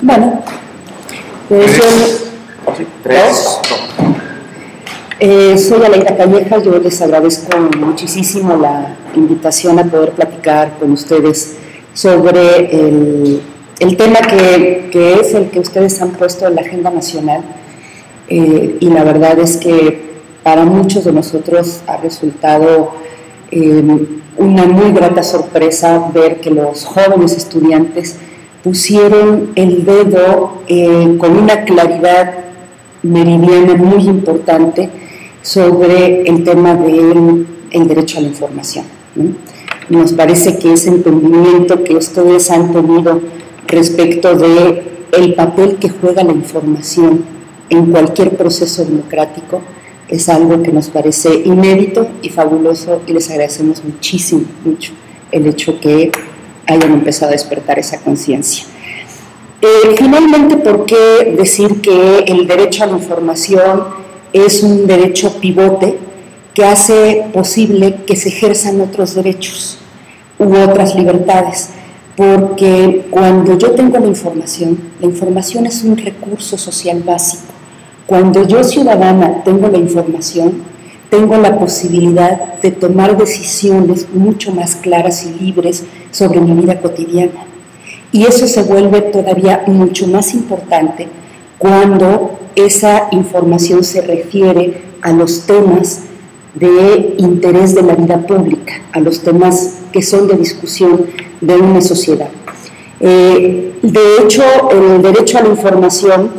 Bueno, pues soy Aleida Calleja. Yo les agradezco muchísimo la invitación a poder platicar con ustedes sobre el tema que es el que ustedes han puesto en la agenda nacional, y la verdad es que para muchos de nosotros ha resultado una muy grata sorpresa ver que los jóvenes estudiantes pusieron el dedo con una claridad meridiana muy importante sobre el tema del derecho a la información, ¿no? Nos parece que ese entendimiento que ustedes han tenido respecto de el papel que juega la información en cualquier proceso democrático es algo que nos parece inédito y fabuloso, y les agradecemos mucho el hecho que hayan empezado a despertar esa conciencia. Finalmente, ¿por qué decir que el derecho a la información es un derecho pivote que hace posible que se ejerzan otros derechos u otras libertades? Porque cuando yo tengo la información es un recurso social básico. Cuando yo, ciudadana, tengo la información, tengo la posibilidad de tomar decisiones mucho más claras y libres sobre mi vida cotidiana. Y eso se vuelve todavía mucho más importante cuando esa información se refiere a los temas de interés de la vida pública, a los temas que son de discusión de una sociedad. De hecho, el derecho a la información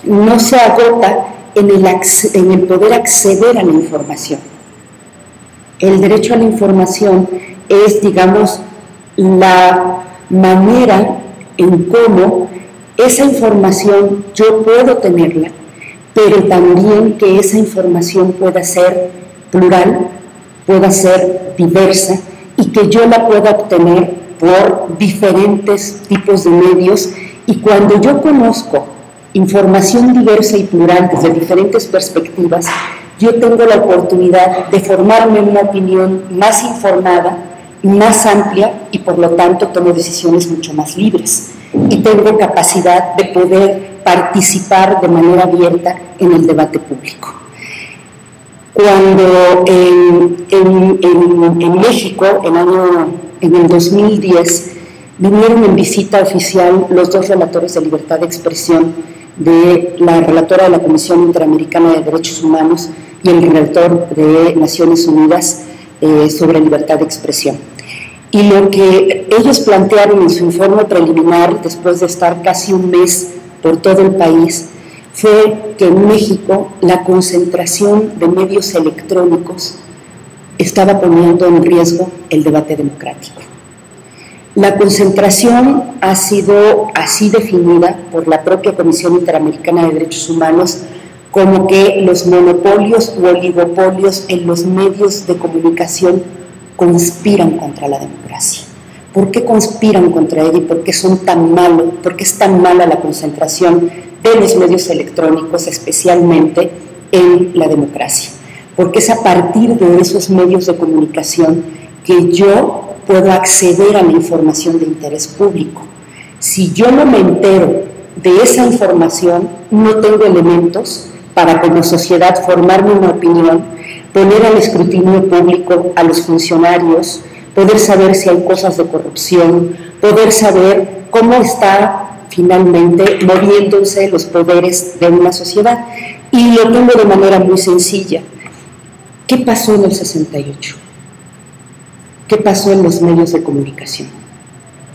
no se agota en el poder acceder a la información. El derecho a la información es, digamos, la manera en cómo esa información yo puedo tenerla, pero también que esa información pueda ser plural, pueda ser diversa, y que yo la pueda obtener por diferentes tipos de medios. Y cuando yo conozco información diversa y plural desde diferentes perspectivas, yo tengo la oportunidad de formarme una opinión más informada, más amplia, y por lo tanto tomo decisiones mucho más libres y tengo capacidad de poder participar de manera abierta en el debate público. Cuando en México, en el 2010, vinieron en visita oficial los dos relatores de libertad de expresión, de la relatora de la Comisión Interamericana de Derechos Humanos y el relator de Naciones Unidas sobre libertad de expresión. Y lo que ellos plantearon en su informe preliminar, después de estar casi un mes por todo el país, fue que en México la concentración de medios electrónicos estaba poniendo en riesgo el debate democrático. La concentración ha sido así definida por la propia Comisión Interamericana de Derechos Humanos como que los monopolios u oligopolios en los medios de comunicación conspiran contra la democracia. ¿Por qué conspiran contra ella y por qué son tan malos? ¿Por qué es tan mala la concentración de los medios electrónicos, especialmente en la democracia? Porque es a partir de esos medios de comunicación que yo puedo acceder a la información de interés público. Si yo no me entero de esa información, no tengo elementos para como sociedad formarme una opinión, poner al escrutinio público a los funcionarios, poder saber si hay cosas de corrupción, poder saber cómo está finalmente moviéndose los poderes de una sociedad. Y lo tengo de manera muy sencilla. ¿Qué pasó en el 68? ¿Qué pasó en los medios de comunicación?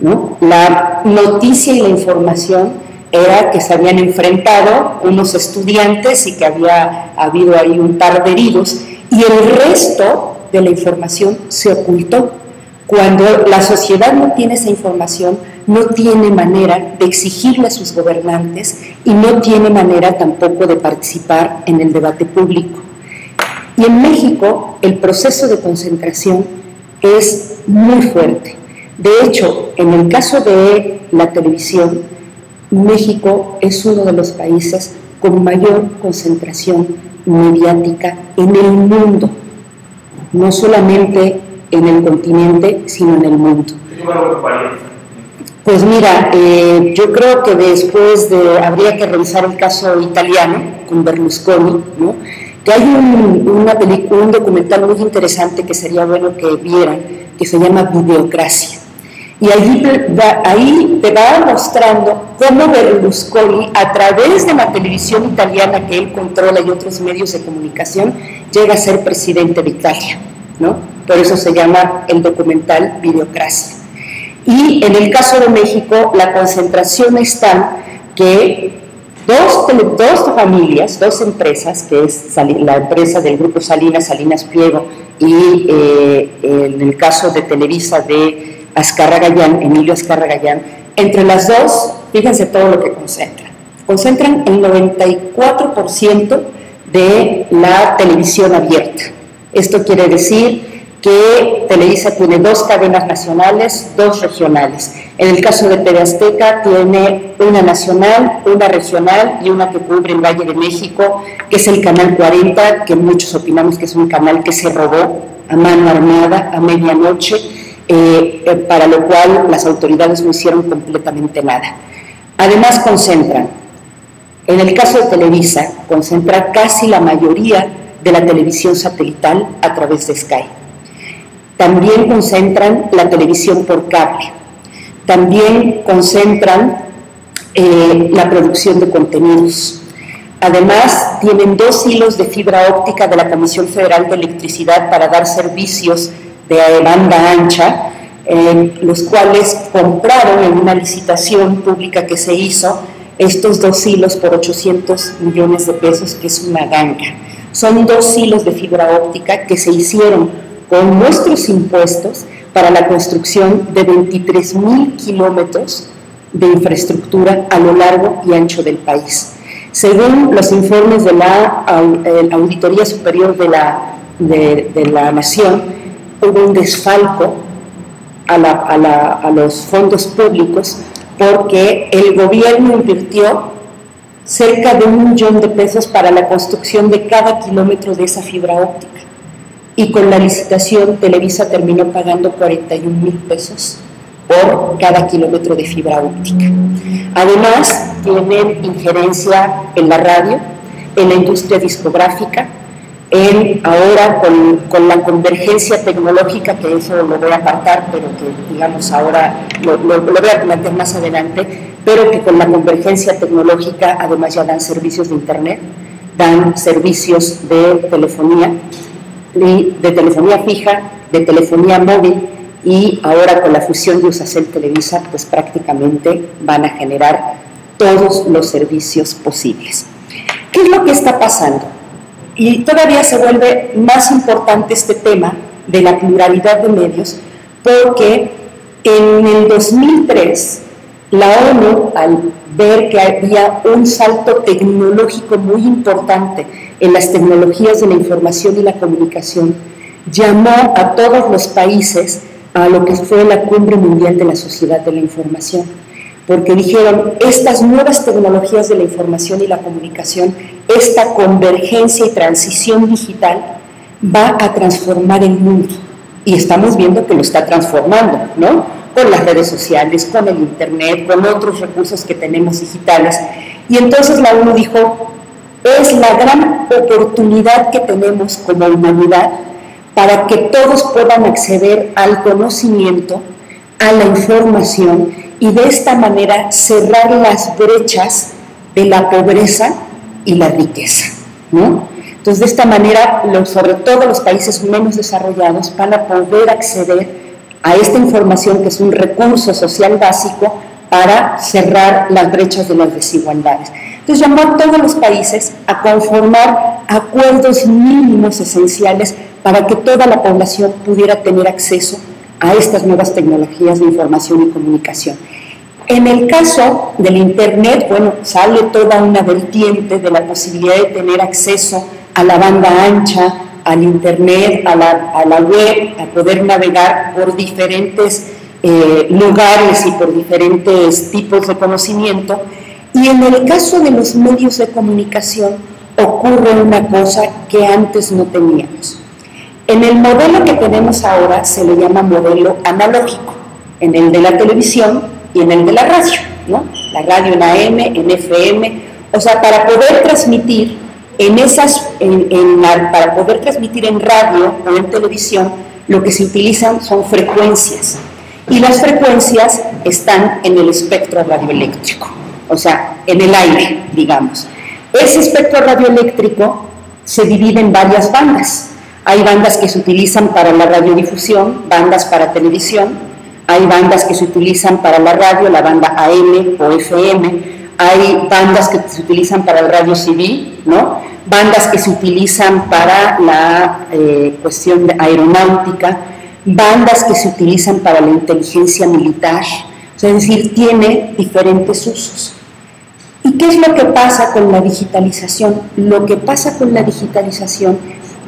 ¿No? La noticia y la información era que se habían enfrentado unos estudiantes y que había habido ahí un par de heridos, y el resto de la información se ocultó. Cuando la sociedad no tiene esa información, no tiene manera de exigirle a sus gobernantes y no tiene manera tampoco de participar en el debate público. Y en México el proceso de concentración es muy fuerte. De hecho, en el caso de la televisión, México es uno de los países con mayor concentración mediática en el mundo, no solamente en el continente, sino en el mundo. Pues mira, yo creo que habría que revisar el caso italiano con Berlusconi, ¿no? Que hay un documental muy interesante que sería bueno que vieran, que se llama Videocracia. Y ahí te va mostrando cómo Berlusconi, a través de la televisión italiana que él controla y otros medios de comunicación, llega a ser presidente de Italia, ¿no? Por eso se llama el documental Videocracia. Y en el caso de México, la concentración está que dos familias, dos empresas, que es la empresa del grupo Salinas Pliego, y en el caso de Televisa de Emilio Azcárraga Gallán, entre las dos, fíjense todo lo que concentran. Concentran el 94% de la televisión abierta. Esto quiere decir que Televisa tiene 2 cadenas nacionales, 2 regionales. En el caso de TV Azteca tiene una nacional, una regional y una que cubre el Valle de México, que es el Canal 40, que muchos opinamos que es un canal que se robó a mano armada a medianoche, para lo cual las autoridades no hicieron completamente nada. Además concentran, en el caso de Televisa, concentra casi la mayoría de la televisión satelital a través de Sky. También concentran la televisión por cable, también concentran la producción de contenidos. Además, tienen 2 hilos de fibra óptica de la Comisión Federal de Electricidad para dar servicios de banda ancha, los cuales compraron en una licitación pública que se hizo estos 2 hilos por 800 millones de pesos, que es una ganga. Son 2 hilos de fibra óptica que se hicieron con nuestros impuestos para la construcción de 23,000 kilómetros de infraestructura a lo largo y ancho del país. Según los informes de la Auditoría Superior de la Nación, hubo un desfalco a los fondos públicos porque el gobierno invirtió cerca de 1 millón de pesos para la construcción de cada kilómetro de esa fibra óptica. Y con la licitación Televisa terminó pagando 41,000 pesos por cada kilómetro de fibra óptica. Además, tienen injerencia en la radio, en la industria discográfica, ahora con la convergencia tecnológica, que eso lo voy a apartar, pero que digamos ahora lo voy a plantear más adelante, pero que con la convergencia tecnológica además ya dan servicios de internet, dan servicios de telefonía fija, de telefonía móvil, y ahora con la fusión de Usacell Televisa, pues prácticamente van a generar todos los servicios posibles. ¿Qué es lo que está pasando? Y todavía se vuelve más importante este tema de la pluralidad de medios, porque en el 2003 la ONU, al ver que había un salto tecnológico muy importante en las tecnologías de la información y la comunicación, llamó a todos los países a lo que fue la Cumbre Mundial de la Sociedad de la Información, porque dijeron, estas nuevas tecnologías de la información y la comunicación, esta convergencia y transición digital va a transformar el mundo, y estamos viendo que lo está transformando, ¿no? Con las redes sociales, con el internet, con otros recursos que tenemos digitales. Y entonces la ONU dijo, es la gran oportunidad que tenemos como humanidad para que todos puedan acceder al conocimiento, a la información, y de esta manera cerrar las brechas de la pobreza y la riqueza, ¿no? Entonces, de esta manera, sobre todo los países menos desarrollados van a poder acceder a esta información, que es un recurso social básico para cerrar las brechas de las desigualdades. Entonces llamó a todos los países a conformar acuerdos mínimos esenciales para que toda la población pudiera tener acceso a estas nuevas tecnologías de información y comunicación. En el caso del Internet, bueno, sale toda una vertiente de la posibilidad de tener acceso a la banda ancha, al Internet, a la web, a poder navegar por diferentes lugares y por diferentes tipos de conocimiento. Y en el caso de los medios de comunicación ocurre una cosa que antes no teníamos. En el modelo que tenemos ahora se le llama modelo analógico. En el de la televisión y en el de la radio, ¿no? La radio en AM, en FM, o sea, para poder transmitir para poder transmitir en radio o en televisión, lo que se utilizan son frecuencias, y las frecuencias están en el espectro radioeléctrico, o sea, en el aire, digamos. Ese espectro radioeléctrico se divide en varias bandas. Hay bandas que se utilizan para la radiodifusión, bandas para televisión, hay bandas que se utilizan para la radio, la banda AM o FM, hay bandas que se utilizan para el radio civil, ¿no? Bandas que se utilizan para la cuestión de aeronáutica, bandas que se utilizan para la inteligencia militar, o sea, es decir, tiene diferentes usos. ¿Y qué es lo que pasa con la digitalización? Lo que pasa con la digitalización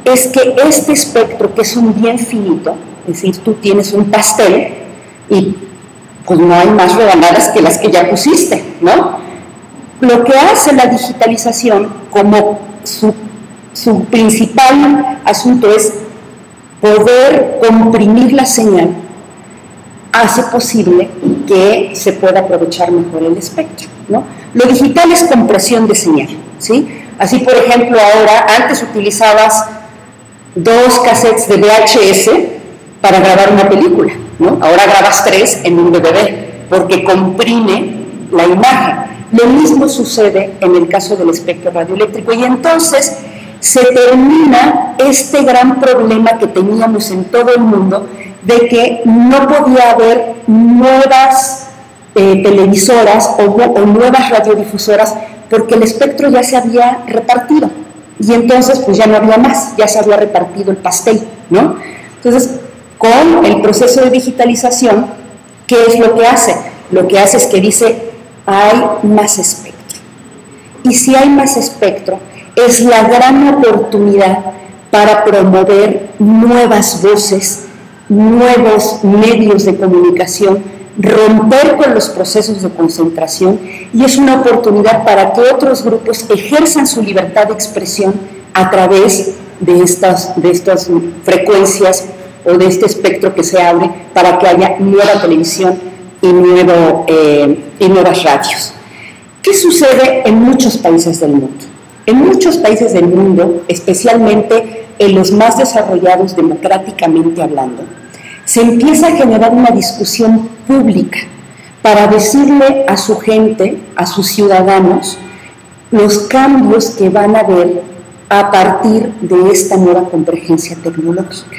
es que este espectro, que es un bien finito, es decir, tú tienes un pastel y pues no hay más rebanadas que las que ya pusiste, ¿no? Lo que hace la digitalización, como su principal asunto es poder comprimir la señal, hace posible que se pueda aprovechar mejor el espectro, ¿no? Lo digital es compresión de señal, ¿sí? Así, por ejemplo, ahora, antes utilizabas 2 cassettes de VHS para grabar una película, ¿no? Ahora grabas 3 en un DVD, porque comprime la imagen. Lo mismo sucede en el caso del espectro radioeléctrico, y entonces se termina este gran problema que teníamos en todo el mundo de que no podía haber nuevas televisoras o nuevas radiodifusoras, porque el espectro ya se había repartido, y entonces pues ya no había más, ya se había repartido el pastel, ¿no? Entonces, con el proceso de digitalización, ¿qué es lo que hace? Lo que hace es que dice, hay más espectro. Y si hay más espectro, es la gran oportunidad para promover nuevas voces, nuevos medios de comunicación, romper con los procesos de concentración, y es una oportunidad para que otros grupos ejerzan su libertad de expresión a través de estas frecuencias o de este espectro que se abre, para que haya nueva televisión y nuevas radios. ¿Qué sucede en muchos países del mundo? En muchos países del mundo, especialmente en los más desarrollados democráticamente hablando, se empieza a generar una discusión pública para decirle a su gente, a sus ciudadanos, los cambios que van a haber a partir de esta nueva convergencia tecnológica.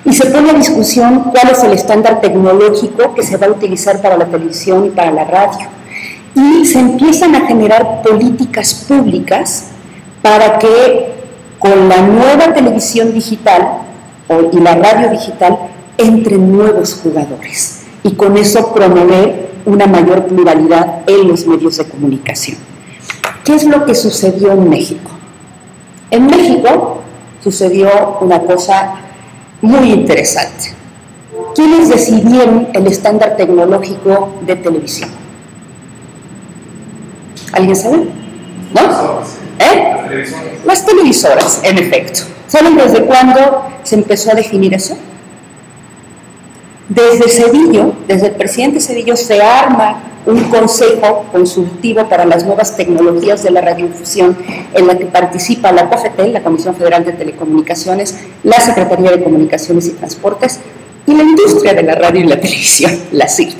Y se pone a discusión cuál es el estándar tecnológico que se va a utilizar para la televisión y para la radio. Y se empiezan a generar políticas públicas para que con la nueva televisión digital y la radio digital entren nuevos jugadores, y con eso promover una mayor pluralidad en los medios de comunicación. ¿Qué es lo que sucedió en México? En México sucedió una cosa muy interesante. ¿Quiénes decidieron el estándar tecnológico de televisión? ¿Alguien sabe? ¿No? Las televisoras, en efecto. ¿Saben desde cuándo se empezó a definir eso? Desde Cedillo, desde el presidente Cedillo, se arma un consejo consultivo para las nuevas tecnologías de la radiodifusión, en la que participa la COFETEL, la Comisión Federal de Telecomunicaciones, la Secretaría de Comunicaciones y Transportes, y la industria de la radio y la televisión, la CIR.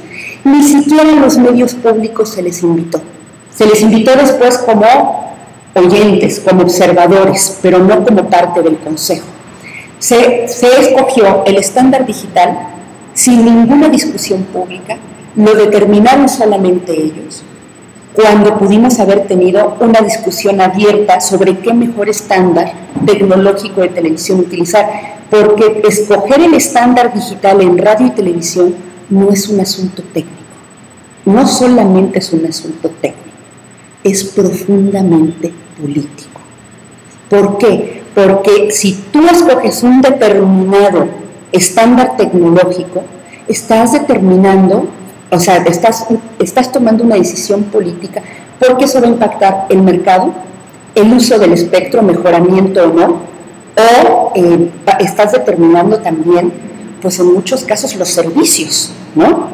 Ni siquiera en los medios públicos se les invitó. Se les invitó después como oyentes, como observadores, pero no como parte del consejo. Se escogió el estándar digital sin ninguna discusión pública, lo determinaron solamente ellos, cuando pudimos haber tenido una discusión abierta sobre qué mejor estándar tecnológico de televisión utilizar, porque escoger el estándar digital en radio y televisión no es un asunto técnico, no solamente es un asunto técnico, es profundamente político. ¿Por qué? Porque si tú escoges un determinado estándar tecnológico, estás determinando, o sea, estás tomando una decisión política, porque eso va a impactar el mercado, el uso del espectro, mejoramiento o no, o estás determinando también, pues en muchos casos, los servicios, ¿no?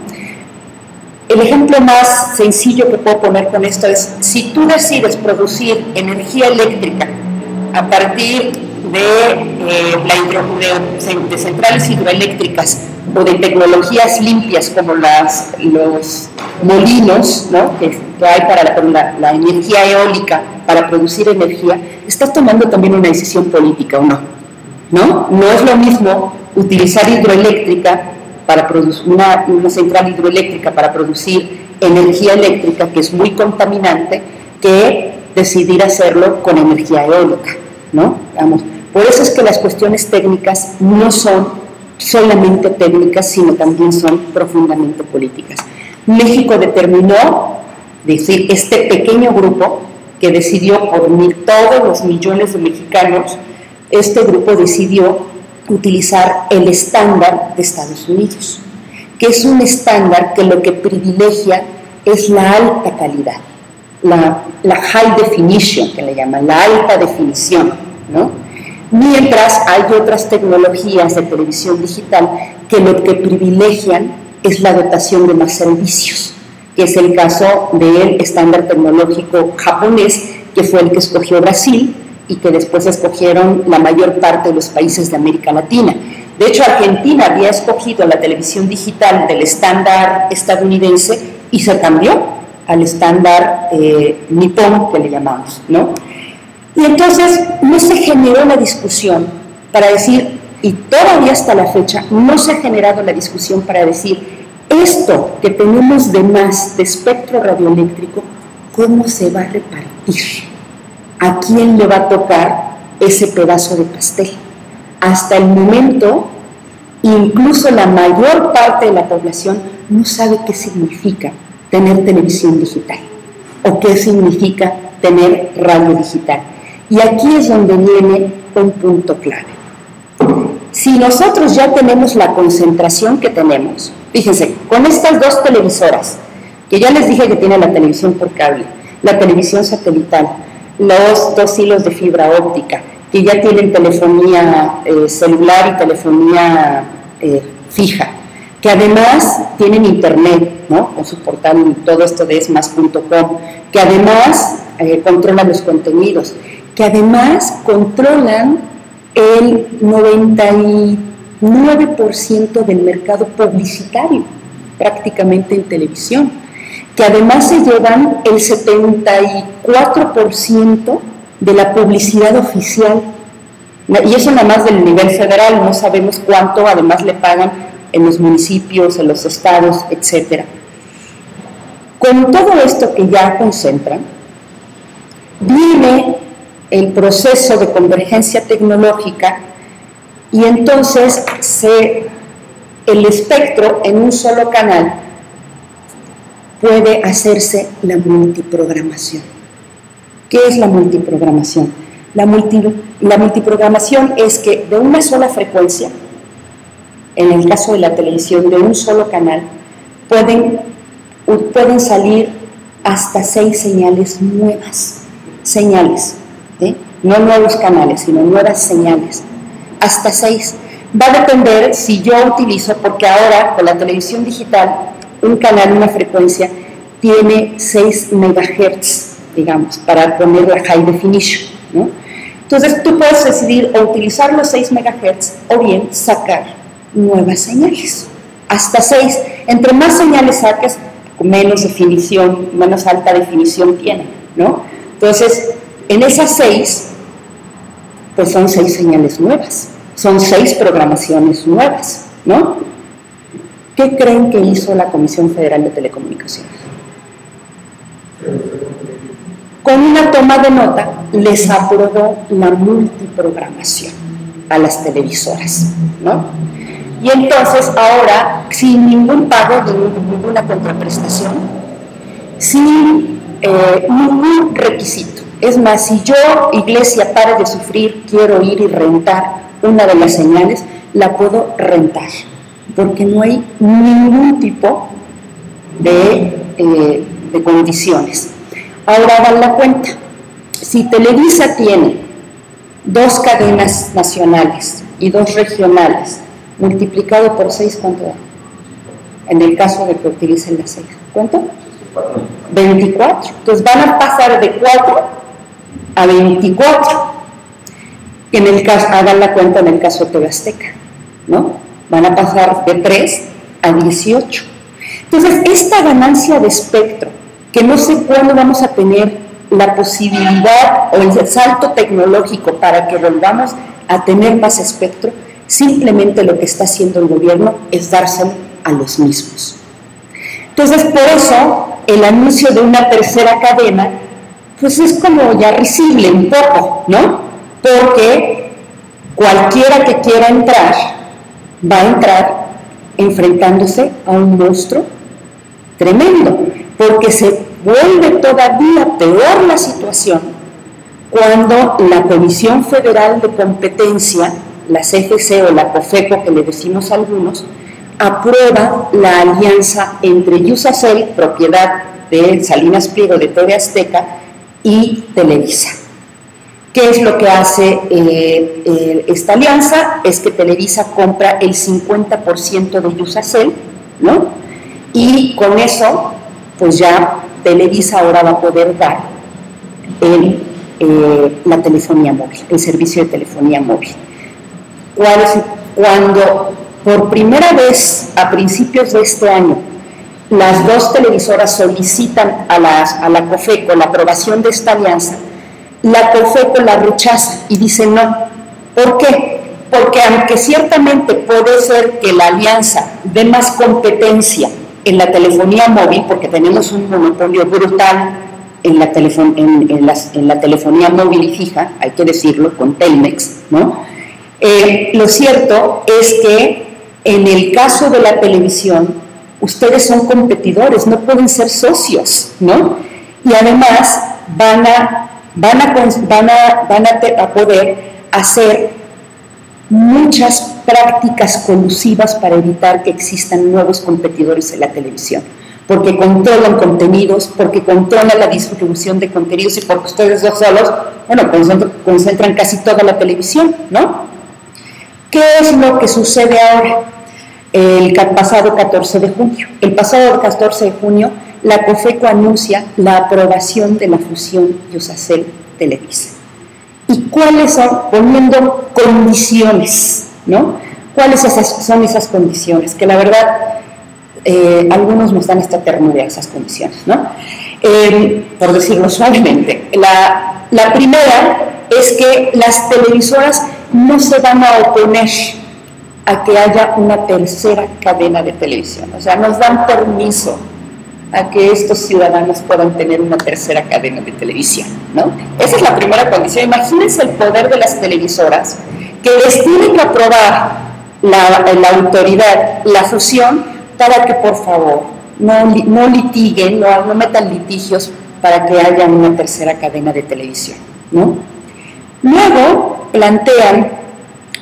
El ejemplo más sencillo que puedo poner con esto es, si tú decides producir energía eléctrica a partir de centrales hidroeléctricas o de tecnologías limpias como los molinos, ¿no?, que hay para la energía eólica, para producir energía, estás tomando también una decisión política, ¿o no? No es lo mismo utilizar hidroeléctrica para producir una central hidroeléctrica para producir energía eléctrica, que es muy contaminante, que decidir hacerlo con energía eólica, ¿no? Por eso es que las cuestiones técnicas no son solamente técnicas, sino también son profundamente políticas. México determinó, decir, este pequeño grupo que decidió por todos los millones de mexicanos, este grupo decidió utilizar el estándar de Estados Unidos, que es un estándar que lo que privilegia es la alta calidad, la high definition, que le llaman, la alta definición, ¿no? Mientras hay otras tecnologías de televisión digital que lo que privilegian es la dotación de más servicios, que es el caso del estándar tecnológico japonés, que fue el que escogió Brasil, y que después escogieron la mayor parte de los países de América Latina. De hecho, Argentina había escogido la televisión digital del estándar estadounidense y se cambió al estándar nipón, que le llamamos, ¿no? Y entonces no se generó la discusión para decir, y todavía hasta la fecha no se ha generado la discusión para decir, esto que tenemos de más de espectro radioeléctrico, ¿cómo se va a repartir? ¿A quién le va a tocar ese pedazo de pastel? Hasta el momento, incluso la mayor parte de la población no sabe qué significa tener televisión digital o qué significa tener radio digital. Y aquí es donde viene un punto clave. Si nosotros ya tenemos la concentración que tenemos, fíjense, con estas dos televisoras, que ya les dije que tienen la televisión por cable, la televisión satelital, los 2 hilos de fibra óptica, que ya tienen telefonía celular y telefonía fija, que además tienen internet, ¿no?, con su portal, todo esto de esmas.com, que además controlan los contenidos, que además controlan el 99% del mercado publicitario, prácticamente en televisión, que además se llevan el 74% de la publicidad oficial, y eso nada más del nivel federal, no sabemos cuánto además le pagan en los municipios, en los estados, etc. Con todo esto que ya concentran, viene el proceso de convergencia tecnológica y entonces el espectro en un solo canal puede hacerse la multiprogramación. ¿Qué es la multiprogramación? La multiprogramación es que de una sola frecuencia, en el caso de la televisión, de un solo canal, pueden salir hasta 6 señales nuevas. Señales, no nuevos canales, sino nuevas señales. Hasta 6. Va a depender si yo utilizo, porque ahora con la televisión digital, un canal, una frecuencia, tiene 6 megahertz, digamos, para poner la high definition, ¿no? Entonces tú puedes decidir o utilizar los 6 megahertz o bien sacar nuevas señales, hasta 6. Entre más señales saques, menos definición, menos alta definición tiene, ¿no? Entonces, en esas 6, pues son 6 señales nuevas, son 6 programaciones nuevas, ¿no? ¿Qué creen que hizo la Comisión Federal de Telecomunicaciones? Con una toma de nota les aprobó la multiprogramación a las televisoras, ¿no? Y entonces ahora, sin ningún pago, ninguna contraprestación, sin ningún requisito. Es más, si yo, iglesia, para de sufrir, quiero ir y rentar una de las señales, la puedo rentar, porque no hay ningún tipo de condiciones. Ahora dan la cuenta. Si Televisa tiene 2 cadenas nacionales y 2 regionales, multiplicado por 6, ¿cuánto da? en el caso de que utilicen las 6. ¿Cuánto? 24. Entonces van a pasar de 4 a 24. En el caso, hagan la cuenta en el caso de TV Azteca, ¿no? Van a pasar de 3 a 18. Entonces, esta ganancia de espectro, que no sé cuándo vamos a tener la posibilidad o el salto tecnológico para que volvamos a tener más espectro, simplemente lo que está haciendo el gobierno es dárselo a los mismos. Entonces, por eso, el anuncio de una tercera cadena, pues es como ya risible un poco, ¿no? Porque cualquiera que quiera entrar, va a entrar enfrentándose a un monstruo tremendo, porque se vuelve todavía peor la situación cuando la Comisión Federal de Competencia, la CFC o la COFECO, que le decimos a algunos, aprueba la alianza entre Iusacell, propiedad de Salinas Pliego de TV Azteca, y Televisa. ¿Qué es lo que hace esta alianza? Es que Televisa compra el 50% de Iusacell, ¿no? Y con eso, pues ya Televisa ahora va a poder dar la telefonía móvil, el servicio de telefonía móvil. Cuando por primera vez a principios de este año las dos televisoras solicitan a la COFECO la aprobación de esta alianza, la COFECO la rechaza y dice no. ¿Por qué? Porque aunque ciertamente puede ser que la alianza dé más competencia en la telefonía móvil, porque tenemos un monopolio brutal en la telefonía móvil y fija, hay que decirlo, con Telmex, ¿no? Lo cierto es que en el caso de la televisión, ustedes son competidores, no pueden ser socios, ¿no? Y además van a poder hacer muchas prácticas colusivas para evitar que existan nuevos competidores en la televisión, porque controlan contenidos, porque controlan la distribución de contenidos y porque ustedes dos solos, bueno, concentran casi toda la televisión, ¿no? ¿Qué es lo que sucede ahora? El pasado 14 de junio. El pasado 14 de junio, la COFECO anuncia la aprobación de la fusión Iusacell-Televisa. ¿Y cuáles son? Poniendo condiciones, ¿no? ¿Cuáles son esas condiciones? Que la verdad, algunos nos dan esta ternura a esas condiciones, ¿no? Por decirlo suavemente. La primera es que las televisoras no se van a oponer a que haya una tercera cadena de televisión. O sea, nos dan permiso a que estos ciudadanos puedan tener una tercera cadena de televisión, ¿no? Esa es la primera condición. Imagínense el poder de las televisoras, que les tiene que aprobar la autoridad la fusión para que, por favor, no litiguen, no metan litigios para que haya una tercera cadena de televisión, ¿no? Luego plantean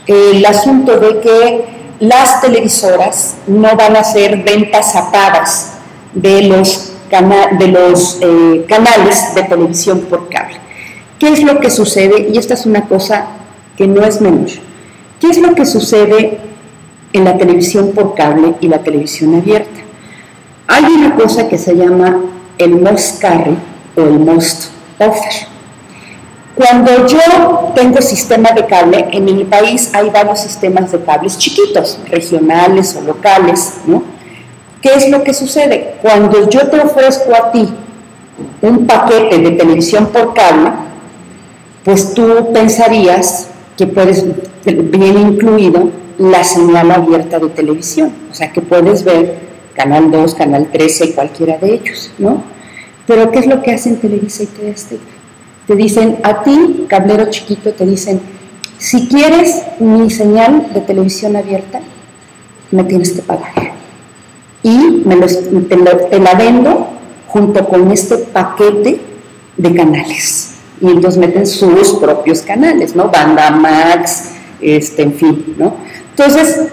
el asunto de que las televisoras no van a hacer ventas atadas de los canales de televisión por cable. ¿Qué es lo que sucede? Y esta es una cosa que no es menor. ¿Qué es lo que sucede en la televisión por cable y la televisión abierta? Hay una cosa que se llama el must carry o el must offer. Cuando yo tengo sistema de cable, en mi país hay varios sistemas de cables chiquitos, regionales o locales, ¿no? ¿Qué es lo que sucede? Cuando yo te ofrezco a ti un paquete de televisión por cable, pues tú pensarías que viene incluido la señal abierta de televisión, o sea que puedes ver Canal 2, Canal 13, cualquiera de ellos, ¿no? Pero ¿qué es lo que hacen Televisa y TV Azteca? Te dicen, a ti, cablero chiquito, te dicen, si quieres mi señal de televisión abierta, me tienes que pagar. Y te la vendo junto con este paquete de canales. Y entonces meten sus propios canales, ¿no? Banda Max, en fin, ¿no? Entonces,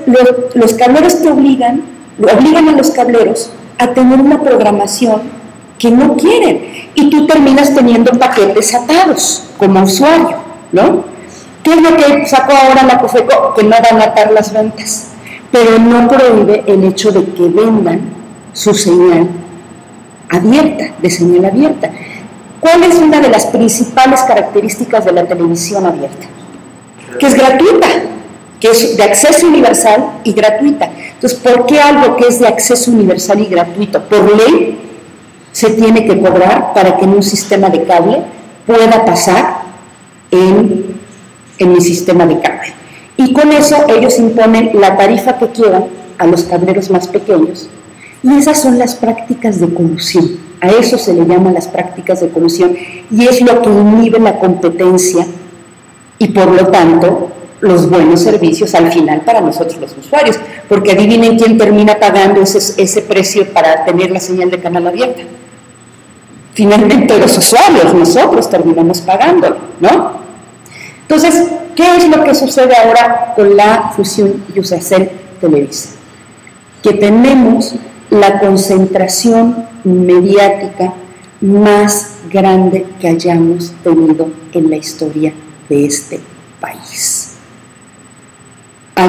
los cableros obligan a los cableros a tener una programación que no quieren, y tú terminas teniendo paquetes atados como usuario, ¿no? ¿Qué es lo que sacó ahora la COFECO? Que no van a atar las ventas, pero no prohíbe el hecho de que vendan su señal abierta, de señal abierta. ¿Cuál es una de las principales características de la televisión abierta? Que es gratuita, que es de acceso universal y gratuita. Entonces, ¿por qué algo que es de acceso universal y gratuito, por ley, se tiene que cobrar para que en un sistema de cable pueda pasar en mi sistema de cable? Y con eso ellos imponen la tarifa que quieran a los cableros más pequeños. Y esas son las prácticas de colusión. A eso se le llama las prácticas de colusión. Y es lo que inhibe la competencia y, por lo tanto, los buenos servicios al final para nosotros los usuarios. Porque adivinen quién termina pagando ese precio para tener la señal de canal abierta. Finalmente los usuarios, nosotros terminamos pagándolo, ¿no? Entonces, ¿qué es lo que sucede ahora con la fusión Iusacell-Televisa? Que tenemos la concentración mediática más grande que hayamos tenido en la historia de este país. A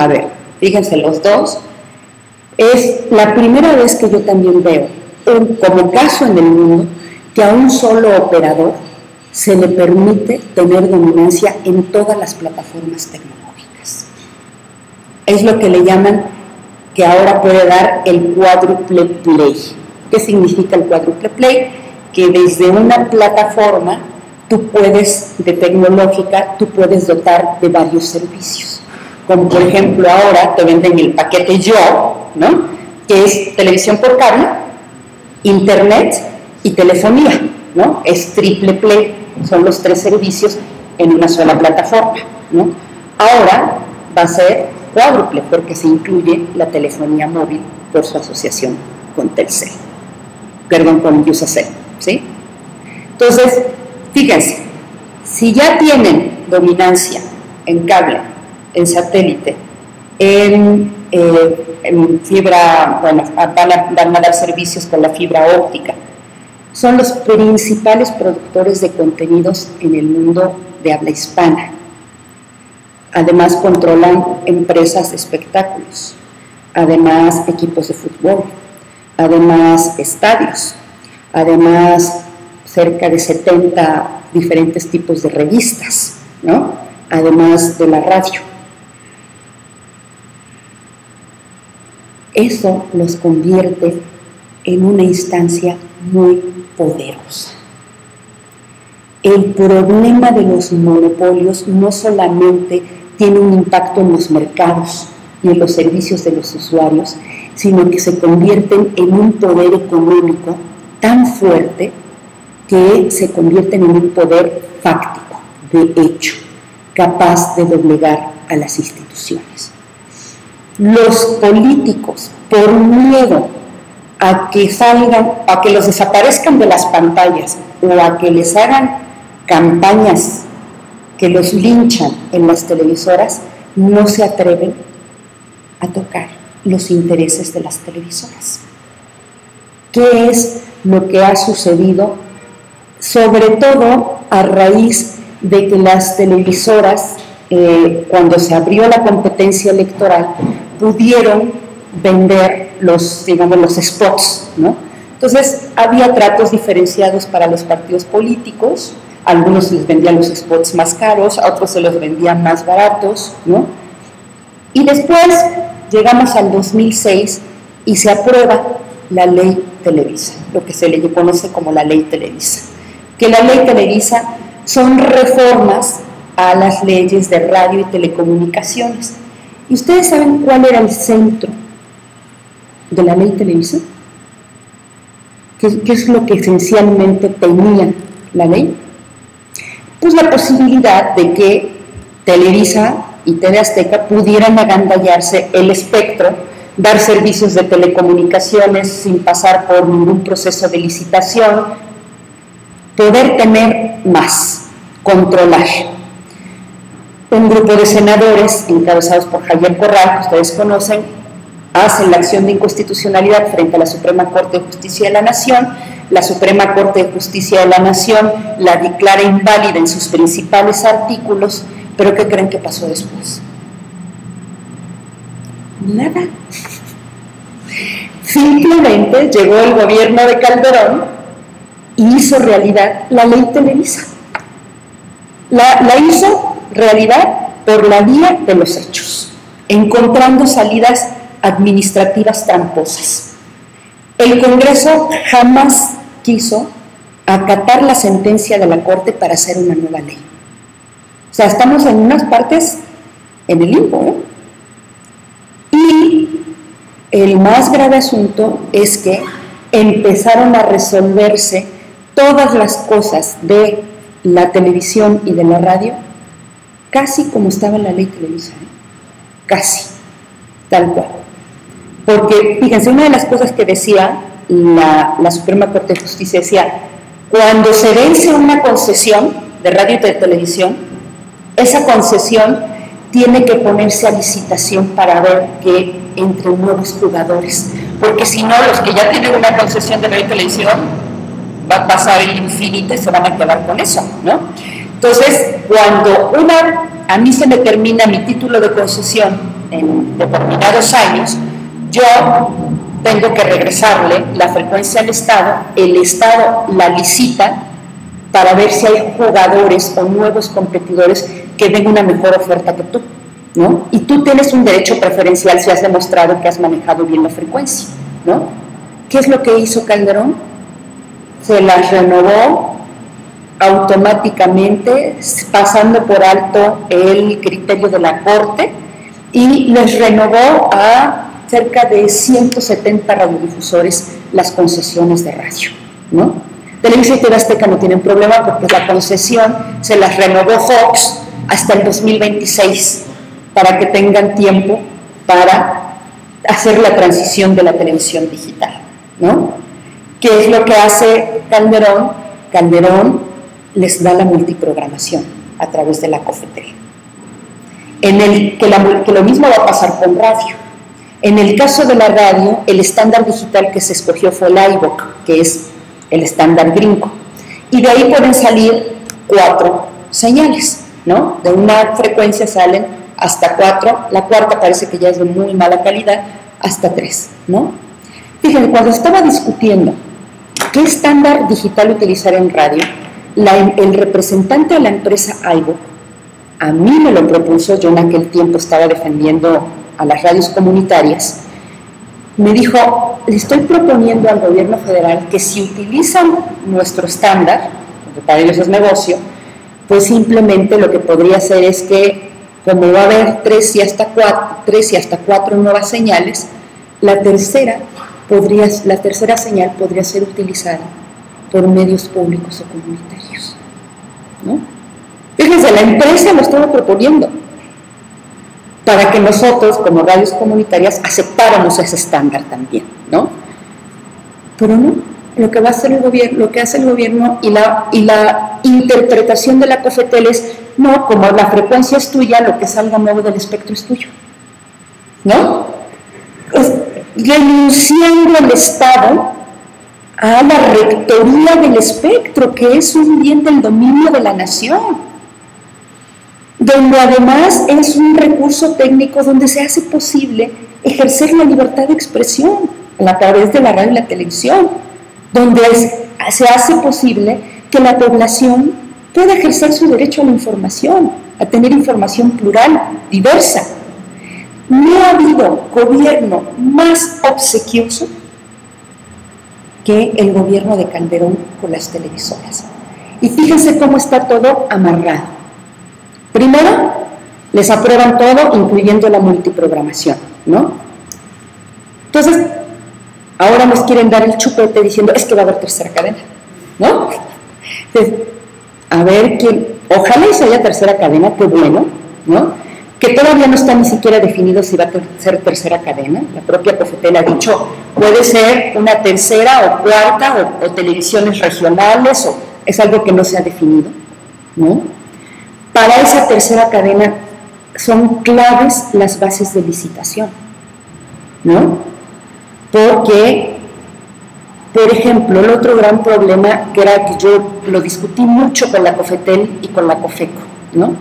ver, fíjense los dos, es la primera vez que yo también veo, como caso en el mundo, que a un solo operador se le permite tener dominancia en todas las plataformas tecnológicas. Es lo que le llaman que ahora puede dar el cuádruple play. ¿Qué significa el cuádruple play? Que desde una plataforma de tecnológica, tú puedes dotar de varios servicios. Como por ejemplo ahora te venden el paquete Yo, ¿no? Que es televisión por cable, internet y telefonía, ¿no? Es triple play, son los 3 servicios en una sola plataforma, ¿no? Ahora va a ser cuádruple porque se incluye la telefonía móvil por su asociación con Telcel, con Iusacell, ¿sí? Entonces, fíjense, si ya tienen dominancia en cable, en satélite, en fibra, bueno, van a dar servicios con la fibra óptica, son los principales productores de contenidos en el mundo de habla hispana. Además controlan empresas de espectáculos, además equipos de fútbol, además estadios, además cerca de 70 diferentes tipos de revistas, ¿no? Además de la radio. Eso los convierte en una instancia muy poderosa. El problema de los monopolios no solamente tiene un impacto en los mercados y en los servicios de los usuarios, sino que se convierten en un poder económico tan fuerte que se convierten en un poder fáctico, de hecho, capaz de doblegar a las instituciones. Los políticos, por miedo a que los desaparezcan de las pantallas o a que les hagan campañas que los linchan en las televisoras, no se atreven a tocar los intereses de las televisoras. ¿Qué es lo que ha sucedido? Sobre todo a raíz de que las televisoras, cuando se abrió la competencia electoral, pudieron vender los spots, ¿no? Entonces había tratos diferenciados para los partidos políticos, a algunos les vendían los spots más caros, a otros se los vendían más baratos, ¿no? Y después llegamos al 2006 y se aprueba la ley Televisa, lo que se le conoce como la ley Televisa. Que la ley Televisa son reformas a las leyes de radio y telecomunicaciones. ¿Y ustedes saben cuál era el centro de la ley Televisa? ¿Qué es lo que esencialmente tenía la ley? Pues la posibilidad de que Televisa y TV Azteca pudieran agandallarse el espectro, dar servicios de telecomunicaciones sin pasar por ningún proceso de licitación, poder tener más, controlar. Un grupo de senadores, encabezados por Javier Corral, que ustedes conocen, hacen la acción de inconstitucionalidad frente a la Suprema Corte de Justicia de la Nación. La Suprema Corte de Justicia de la Nación la declara inválida en sus principales artículos, pero ¿qué creen que pasó después? Nada. Simplemente llegó el gobierno de Calderón y hizo realidad la ley Televisa. La hizo realidad por la vía de los hechos, encontrando salidas administrativas tramposas. El Congreso jamás quiso acatar la sentencia de la Corte para hacer una nueva ley. O sea, estamos en unas partes en el limbo, ¿eh? Y el más grave asunto es que empezaron a resolverse todas las cosas de la televisión y de la radio casi como estaba en la ley Televisa, ¿eh? Casi, tal cual. Porque, fíjense, una de las cosas que decía la Suprema Corte de Justicia decía, cuando se vence una concesión de radio y de televisión, esa concesión tiene que ponerse a licitación para ver que entren nuevos jugadores, porque si no, los que ya tienen una concesión de radio y televisión va a pasar el infinito y se van a quedar con eso, ¿no? Entonces, cuando a mí se me termina mi título de concesión en determinados años, yo tengo que regresarle la frecuencia al Estado, el Estado la licita para ver si hay jugadores o nuevos competidores que den una mejor oferta que tú, ¿no? Y tú tienes un derecho preferencial si has demostrado que has manejado bien la frecuencia, ¿no? ¿Qué es lo que hizo Calderón? Se las renovó automáticamente, pasando por alto el criterio de la Corte, y les renovó a cerca de 170 radiodifusores las concesiones de radio, ¿no? Televisa y TV Azteca no tienen problema porque la concesión se las renovó Fox hasta el 2026 para que tengan tiempo para hacer la transición de la televisión digital, ¿no? ¿Qué es lo que hace Calderón? Calderón les da la multiprogramación a través de la COFETEL. Que lo mismo va a pasar con radio. En el caso de la radio, el estándar digital que se escogió fue el iVooc, que es el estándar gringo. Y de ahí pueden salir 4 señales, ¿no? De una frecuencia salen hasta 4, la cuarta parece que ya es de muy mala calidad, hasta 3, ¿no? Fíjense, cuando estaba discutiendo qué estándar digital utilizar en radio, el representante de la empresa iVooc a mí me lo propuso, yo en aquel tiempo estaba defendiendo a las radios comunitarias, me dijo, le estoy proponiendo al gobierno federal que si utilizan nuestro estándar, porque para ellos es negocio, pues simplemente lo que podría hacer es que, como va a haber 3 y hasta 4 nuevas señales, la tercera señal podría ser utilizada por medios públicos o comunitarios, ¿no? Fíjense, la empresa lo estaba proponiendo para que nosotros, como radios comunitarias, aceptáramos ese estándar también, ¿no? Pero no, lo que va a hacer el gobierno, lo que hace el gobierno y la interpretación de la COFETEL es, no, como la frecuencia es tuya, lo que salga nuevo del espectro es tuyo, ¿no? Pues, renunciando el Estado a la rectoría del espectro, que es un bien del dominio de la nación, donde además es un recurso técnico donde se hace posible ejercer la libertad de expresión a través de la radio y la televisión, donde se hace posible que la población pueda ejercer su derecho a la información, a tener información plural, diversa. No ha habido gobierno más obsequioso que el gobierno de Calderón con las televisoras. Y fíjense cómo está todo amarrado. Primero, les aprueban todo, incluyendo la multiprogramación, ¿no? Entonces, ahora nos quieren dar el chupete diciendo, es que va a haber tercera cadena, ¿no? Entonces, a ver quién, ojalá y haya tercera cadena, qué bueno, ¿no? Que todavía no está ni siquiera definido si va a ser tercera cadena. La propia COFETEL ha dicho, puede ser una tercera o cuarta o televisiones regionales, o es algo que no se ha definido, ¿no? Para esa tercera cadena son claves las bases de licitación, ¿no? Porque, por ejemplo, el otro gran problema, que era que yo lo discutí mucho con la COFETEL y con la COFECO, ¿no?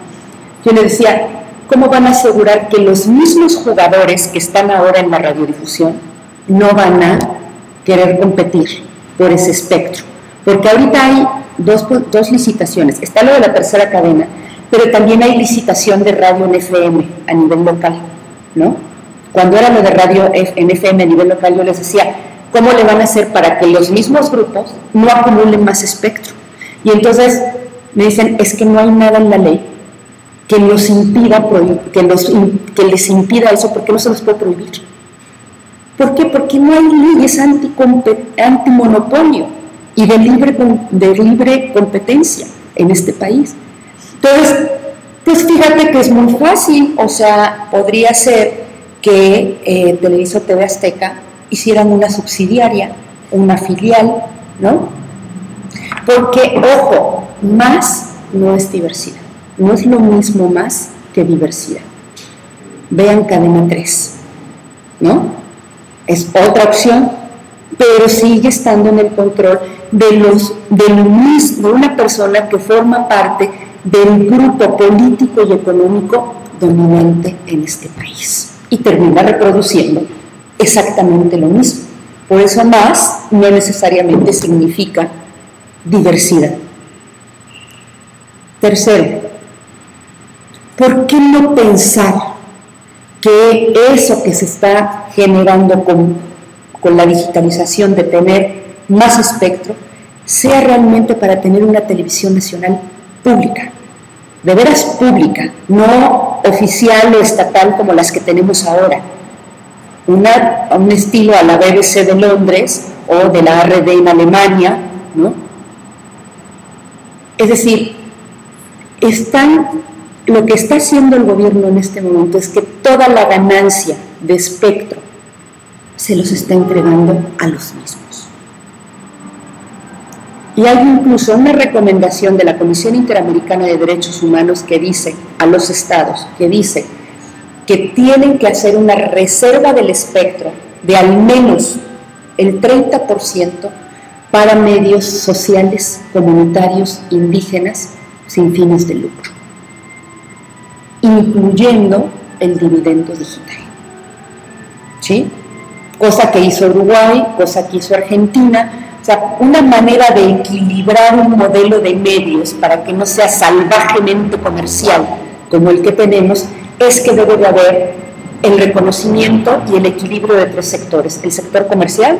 Yo le decía, ¿cómo van a asegurar que los mismos jugadores que están ahora en la radiodifusión no van a querer competir por ese espectro? Porque ahorita hay dos licitaciones. Está lo de la tercera cadena, pero también hay licitación de radio en FM a nivel local, ¿no? Cuando era lo de radio en FM a nivel local, yo les decía, ¿cómo le van a hacer para que los mismos grupos no acumulen más espectro? Y entonces me dicen, es que no hay nada en la ley que nos impida que les impida eso, porque no se los puede prohibir. ¿Por qué? Porque no hay leyes antimonopolio y de libre competencia en este país. Entonces, pues fíjate que es muy fácil, o sea, podría ser que Televisa TV Azteca hicieran una subsidiaria, una filial, ¿no? Porque, ojo, más no es diversidad. No es lo mismo más que diversidad. Vean Cadena 3, ¿no? Es otra opción, pero sigue estando en el control de una persona que forma parte del grupo político y económico dominante en este país. Y termina reproduciendo exactamente lo mismo. Por eso más no necesariamente significa diversidad. Tercero, ¿por qué no pensar que eso que se está generando con la digitalización de tener más espectro sea realmente para tener una televisión nacional pública? De veras pública, no oficial o estatal como las que tenemos ahora. Un estilo a la BBC de Londres o de la ARD en Alemania, ¿no? Es decir, lo que está haciendo el gobierno en este momento es que toda la ganancia de espectro se los está entregando a los mismos. Y hay incluso una recomendación de la Comisión Interamericana de Derechos Humanos que dice a los estados, que dice que tienen que hacer una reserva del espectro de al menos el 30% para medios sociales, comunitarios, indígenas, sin fines de lucro, incluyendo el dividendo digital, ¿sí? Cosa que hizo Uruguay, cosa que hizo Argentina. O sea, una manera de equilibrar un modelo de medios para que no sea salvajemente comercial como el que tenemos, es que debe de haber el reconocimiento y el equilibrio de tres sectores: el sector comercial,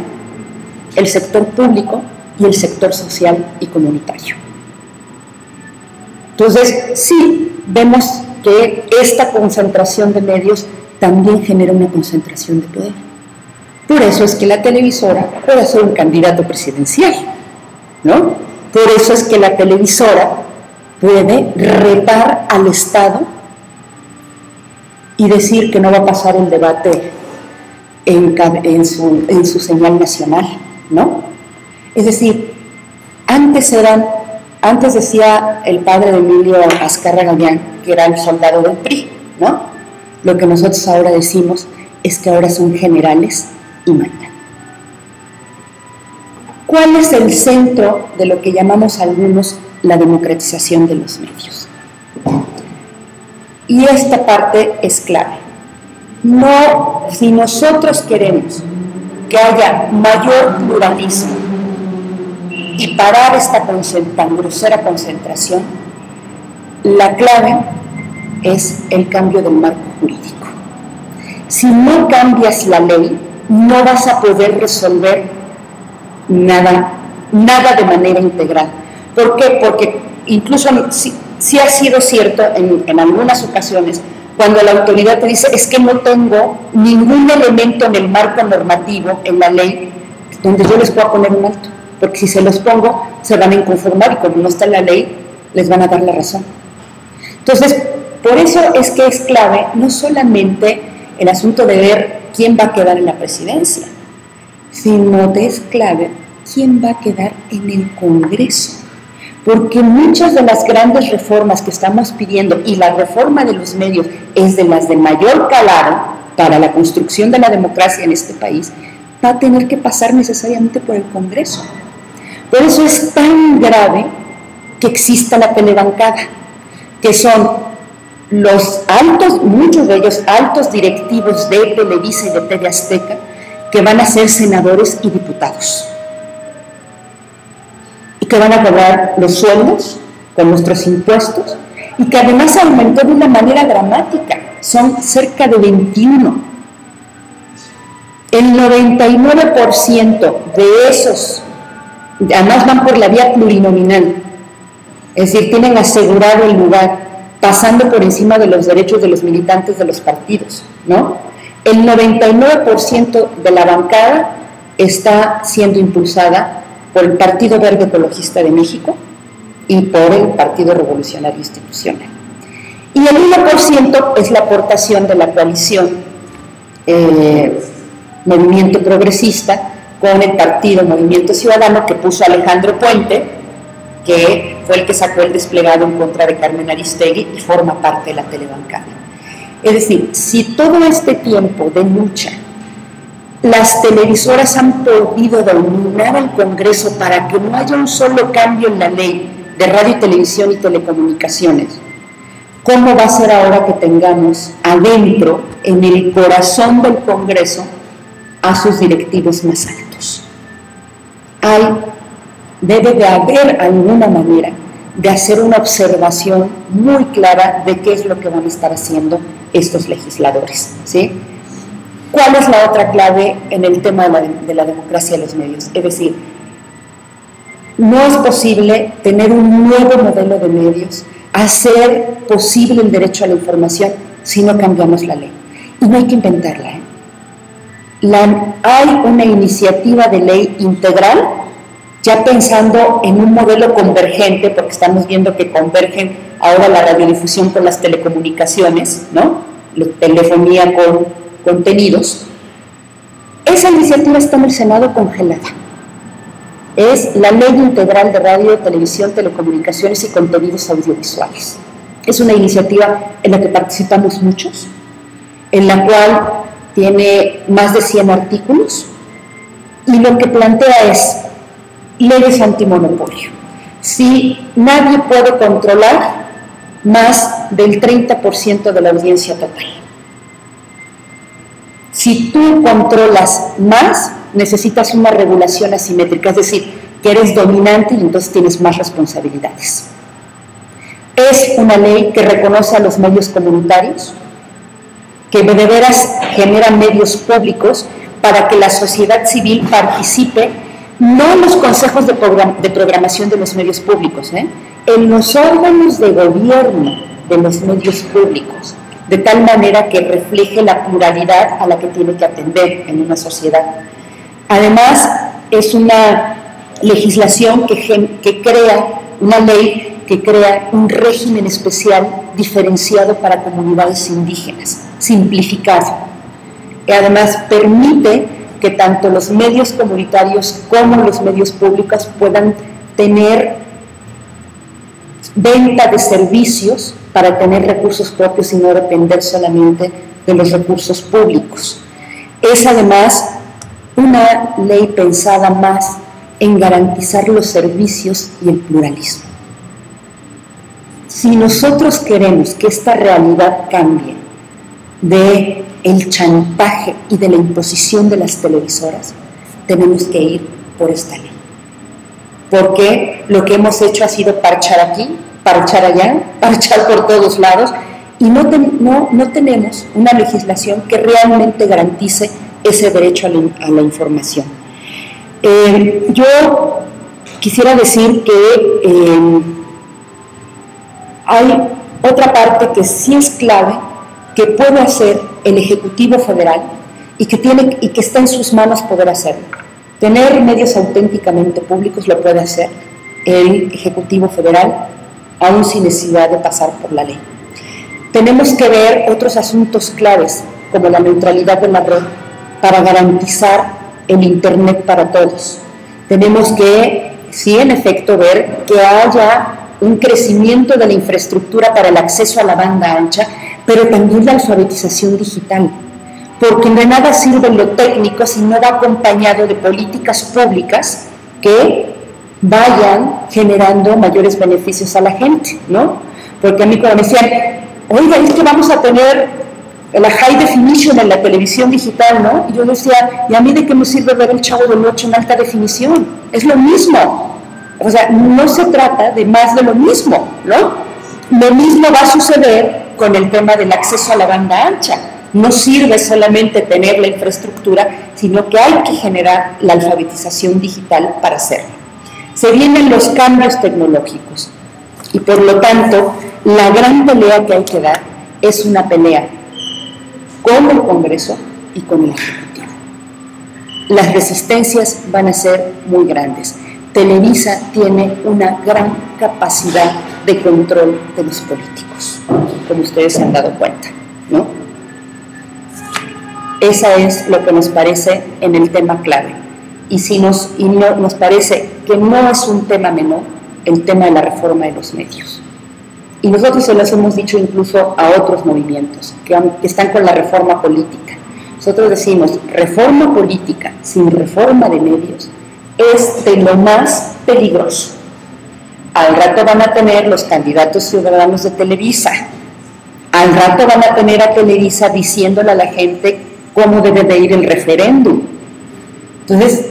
el sector público y el sector social y comunitario. Entonces, sí, vemos que esta concentración de medios también genera una concentración de poder. Por eso es que la televisora puede ser un candidato presidencial, ¿no? Por eso es que la televisora puede retar al Estado y decir que no va a pasar el debate en su señal nacional, ¿no? Es decir, antes decía el padre de Emilio Azcárraga Gallán que era el soldado del PRI, ¿no? Lo que nosotros ahora decimos es que ahora son generales y mandan. ¿Cuál es el centro de lo que llamamos algunos la democratización de los medios? Y esta parte es clave. No, si nosotros queremos que haya mayor pluralismo y parar esta tan grosera concentración, la clave es el cambio del marco jurídico. Si no cambias la ley, no vas a poder resolver nada de manera integral. ¿Por qué? Porque incluso sí ha sido cierto en algunas ocasiones, cuando la autoridad te dice, es que no tengo ningún elemento en el marco normativo, en la ley, donde yo les pueda poner un alto, porque si se los pongo, se van a inconformar y como no está en la ley, les van a dar la razón. Entonces, por eso es que es clave no solamente el asunto de ver quién va a quedar en la presidencia, sino que es clave quién va a quedar en el Congreso. Porque muchas de las grandes reformas que estamos pidiendo, y la reforma de los medios es de las de mayor calado para la construcción de la democracia en este país, va a tener que pasar necesariamente por el Congreso. Por eso es tan grave que exista la telebancada, que son los altos, muchos de ellos altos directivos de Televisa y de TV Azteca, que van a ser senadores y diputados, y que van a cobrar los sueldos con nuestros impuestos, y que además aumentó de una manera dramática, son cerca de 21. El 99% de esos, además van por la vía plurinominal, es decir, tienen asegurado el lugar, pasando por encima de los derechos de los militantes de los partidos, ¿no? El 99% de la bancada está siendo impulsada por el Partido Verde Ecologista de México y por el Partido Revolucionario Institucional. Y el 1% es la aportación de la coalición Movimiento Progresista con el Partido Movimiento Ciudadano, que puso a Alejandro Puente, que fue el que sacó el desplegado en contra de Carmen Aristegui y forma parte de la telebancada. Es decir, si todo este tiempo de lucha las televisoras han podido dominar el Congreso para que no haya un solo cambio en la ley de radio, televisión y telecomunicaciones, ¿cómo va a ser ahora que tengamos adentro, en el corazón del Congreso, a sus directivos más altos? Debe de haber alguna manera de hacer una observación muy clara de qué es lo que van a estar haciendo estos legisladores, ¿sí? ¿Cuál es la otra clave en el tema de la democracia de los medios? Es decir, no es posible tener un nuevo modelo de medios, hacer posible el derecho a la información si no cambiamos la ley. Y no hay que inventarla, ¿eh? Hay una iniciativa de ley integral, ya pensando en un modelo convergente, porque estamos viendo que convergen ahora la radiodifusión con las telecomunicaciones, ¿no? La telefonía con contenidos. Esa iniciativa está en el Senado congelada. Es la Ley Integral de Radio, Televisión, Telecomunicaciones y Contenidos Audiovisuales. Es una iniciativa en la que participamos muchos, en la cual tiene más de 100 artículos, y lo que plantea es leyes antimonopolio. Si nadie puede controlar más del 30% de la audiencia total. Si tú controlas más, necesitas una regulación asimétrica, es decir, que eres dominante y entonces tienes más responsabilidades. Es una ley que reconoce a los medios comunitarios, que de veras genera medios públicos para que la sociedad civil participe, no en los consejos de programación de los medios públicos, en los órganos de gobierno de los medios públicos, de tal manera que refleje la pluralidad a la que tiene que atender en una sociedad. Además, es una legislación que crea, una ley que crea un régimen especial diferenciado para comunidades indígenas, simplificado. Y además permite que tanto los medios comunitarios como los medios públicos puedan tener venta de servicios para tener recursos propios y no depender solamente de los recursos públicos. Es además una ley pensada más en garantizar los servicios y el pluralismo. Si nosotros queremos que esta realidad cambie de el chantaje y de la imposición de las televisoras, tenemos que ir por esta ley. Porque lo que hemos hecho ha sido parchar aquí, parchar allá, parchar por todos lados, y no tenemos una legislación que realmente garantice ese derecho a la información. Yo quisiera decir que hay otra parte que sí es clave, que puede hacer el Ejecutivo Federal y que está en sus manos poder hacerlo. Tener medios auténticamente públicos lo puede hacer el Ejecutivo Federal, aún sin necesidad de pasar por la ley. Tenemos que ver otros asuntos claves, como la neutralidad de la red, para garantizar el Internet para todos. Tenemos que, sí, en efecto, ver que haya un crecimiento de la infraestructura para el acceso a la banda ancha, pero también la alfabetización digital, porque de nada sirve lo técnico si no va acompañado de políticas públicas que vayan generando mayores beneficios a la gente, ¿no? Porque a mí, cuando me decían, oiga, es que vamos a tener la high definition en la televisión digital, ¿no? Y yo decía, ¿y a mí de qué me sirve ver el Chavo del Ocho en alta definición? Es lo mismo. O sea, no se trata de más de lo mismo, ¿no? Lo mismo va a suceder con el tema del acceso a la banda ancha. No sirve solamente tener la infraestructura, sino que hay que generar la alfabetización digital para hacerlo. Se vienen los cambios tecnológicos y por lo tanto la gran pelea que hay que dar es una pelea con el Congreso y con el Ejecutivo. Las resistencias van a ser muy grandes. Televisa tiene una gran capacidad de control de los políticos, como ustedes se han dado cuenta, ¿no? Esa es lo que nos parece en el tema clave. Y nos parece que no es un tema menor el tema de la reforma de los medios. Y nosotros se los hemos dicho incluso a otros movimientos que están con la reforma política. Nosotros decimos, reforma política sin reforma de medios es de lo más peligroso. Al rato van a tener los candidatos ciudadanos de Televisa, al rato van a tener a Televisa diciéndole a la gente cómo debe de ir el referéndum. Entonces,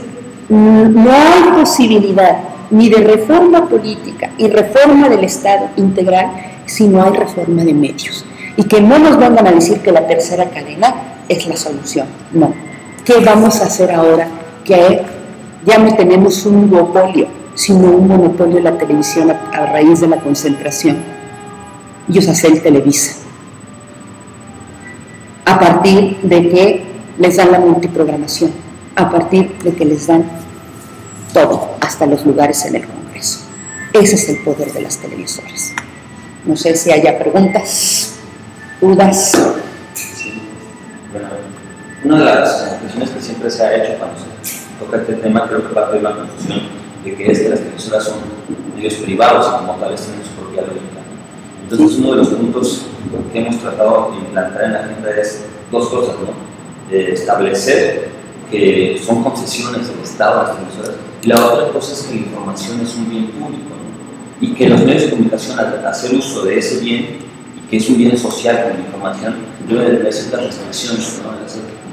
no hay posibilidad ni de reforma política y reforma del Estado integral si no hay reforma de medios. Y que no nos vengan a decir que la tercera cadena es la solución. No. ¿Qué vamos a hacer ahora que ya no tenemos un duopolio, sino un monopolio de la televisión a raíz de la concentración? Y es hacer Televisa. A partir de que les dan la multiprogramación, a partir de que les dan todo, hasta los lugares en el Congreso. Ese es el poder de las televisoras. No sé si haya preguntas, dudas. Sí. Bueno, una de las conclusiones que siempre se ha hecho cuando se toca este tema, creo que parte de la confusión de que las televisoras son medios privados y como tales tienen su propia lógica. Entonces, uno de los puntos que hemos tratado de implantar en la agenda es dos cosas, ¿no? Establecer que son concesiones del Estado a las televisoras, y la otra cosa es que la información es un bien público, ¿no? Y que los medios de comunicación, al hacer uso de ese bien, y que es un bien social con la información, deben de tener ciertas restricciones, ¿no?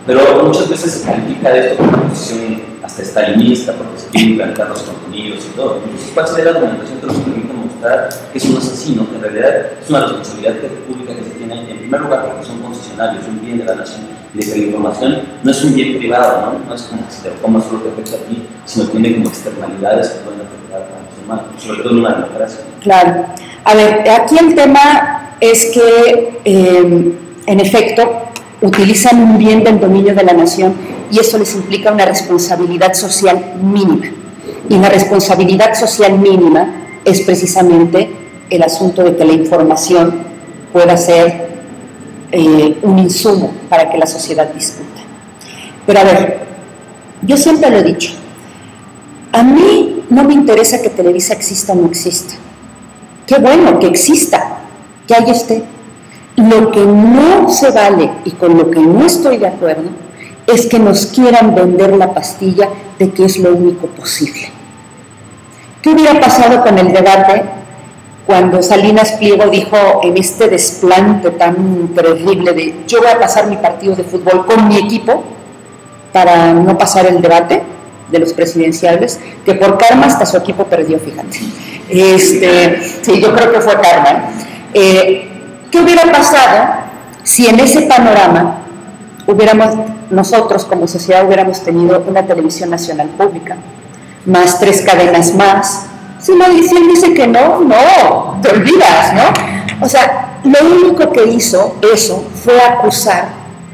Pero muchas veces se califica de esto como una posición hasta estalinista, porque se quieren implantar los contenidos y todo. Entonces, ¿cuál sería la argumentación que nos permite mostrar que eso no es así, ¿no? Que en realidad es una responsabilidad pública que se tiene, en primer lugar, porque son concesionarios, un bien de la nación, y de que la información no es un bien privado, ¿no? No es como que se te lo comas solo te afecta a ti, sino tiene como externalidades que pueden afectar a los humanos, sobre todo en una democracia. Claro. A ver, aquí el tema es que, en efecto, utilizan un bien del dominio de la nación y eso les implica una responsabilidad social mínima. Y la responsabilidad social mínima es precisamente el asunto de que la información pueda ser un insumo para que la sociedad discuta. Pero a ver, yo siempre lo he dicho, a mí no me interesa que Televisa exista o no exista. Qué bueno que exista, que ahí esté. Lo que no se vale y con lo que no estoy de acuerdo es que nos quieran vender la pastilla de que es lo único posible. ¿Qué hubiera pasado con el debate cuando Salinas Pliego dijo en este desplante tan terrible de yo voy a pasar mi partido de fútbol con mi equipo para no pasar el debate de los presidenciables, que por karma hasta su equipo perdió, fíjate. Sí, yo creo que fue karma. ¿Qué hubiera pasado si en ese panorama nosotros como sociedad hubiéramos tenido una televisión nacional pública, más 3 cadenas más? Si él dice que no, te olvidas, ¿no? O sea, lo único que hizo eso fue acusar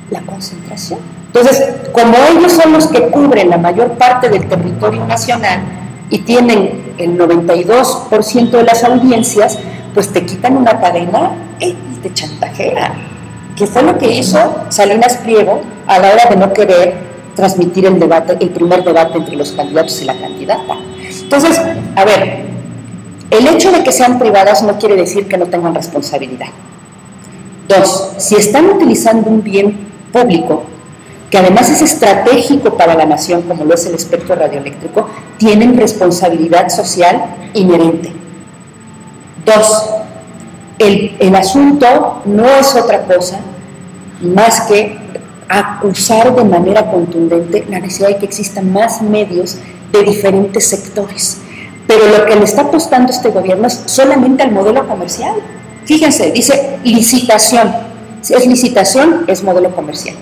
la concentración. Entonces, como ellos son los que cubren la mayor parte del territorio nacional y tienen el 92% de las audiencias, pues te quitan una cadena y te chantajean. ¿Qué fue lo que hizo Salinas Pliego a la hora de no querer transmitir el primer debate entre los candidatos y la candidata? Entonces, a ver, el hecho de que sean privadas no quiere decir que no tengan responsabilidad. 2, si están utilizando un bien público, que además es estratégico para la nación, como lo es el espectro radioeléctrico, tienen responsabilidad social inherente. 2, el asunto no es otra cosa más que acusar de manera contundente la necesidad de que existan más medios de diferentes sectores. Pero lo que le está apostando este gobierno es solamente al modelo comercial. Fíjense, dice licitación. Si es licitación, es modelo comercial.